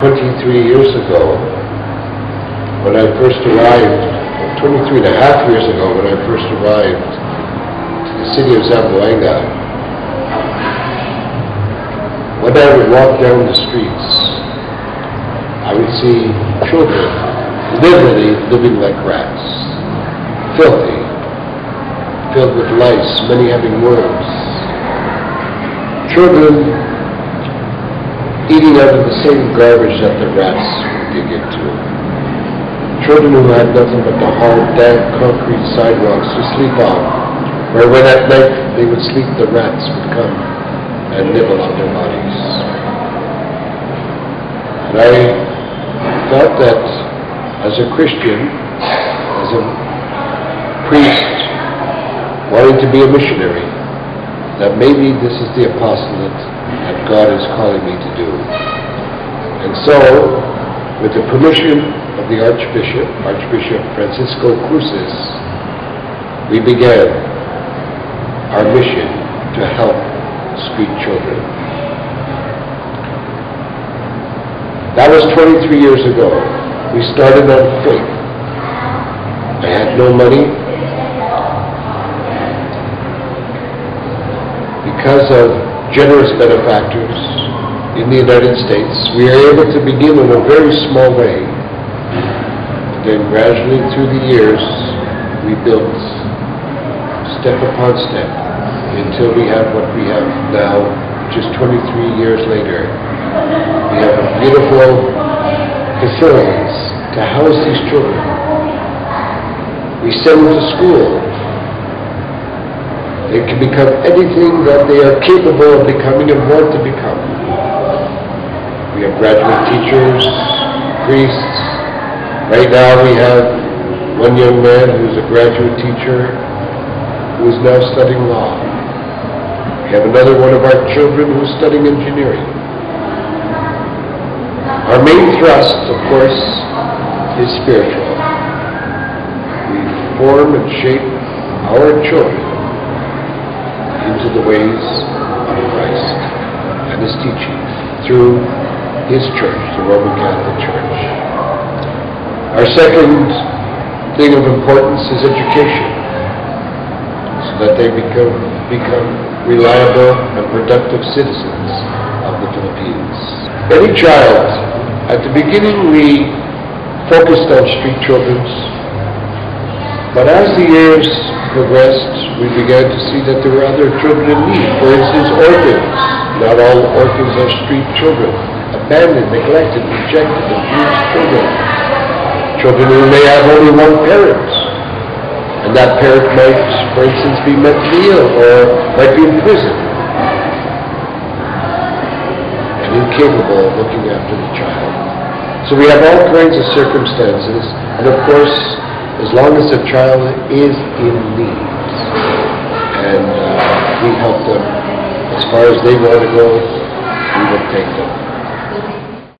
23 years ago, when I first arrived, 23 and a half years ago, when I first arrived to the city of Zamboanga, when I would walk down the streets, I would see children literally living like rats, filthy, filled with lice, many having worms. Children eating out of the same garbage that the rats would dig into. Children who had nothing but the hard, damp, concrete sidewalks to sleep on, where when at night they would sleep, the rats would come and nibble on their bodies. And I thought that as a Christian, as a priest, wanting to be a missionary, that maybe this is the apostolate that God is calling me to do. And so, with the permission of the Archbishop Francisco Cruces, we began our mission to help street children. That was 23 years ago. We started on faith. I had no money. Because of generous benefactors in the United States, we are able to begin in a very small way. Then gradually through the years, we built step upon step until we have what we have now, just 23 years later. We have beautiful facilities to house these children. We send them to school. They can become anything that they are capable of becoming and want to become. We have graduate teachers, priests. Right now we have one young man who's a graduate teacher who is now studying law. We have another one of our children who's studying engineering. Our main thrust, of course, is spiritual. We form and shape our children into the ways of Christ and His teaching through His church, the Roman Catholic Church. Our second thing of importance is education, so that they become reliable and productive citizens of the Philippines. Any child, at the beginning we focused on street children, but as the years progressed, we began to see that there were other children in need. For instance, orphans. Not all orphans are street children. Abandoned, neglected, rejected, abused children. Children who may have only one parent. And that parent might, for instance, be mentally ill or might be in prison. And incapable of looking after the child. So we have all kinds of circumstances. And of course, as long as the child is in need, and we help them as far as they want to go, we will take them.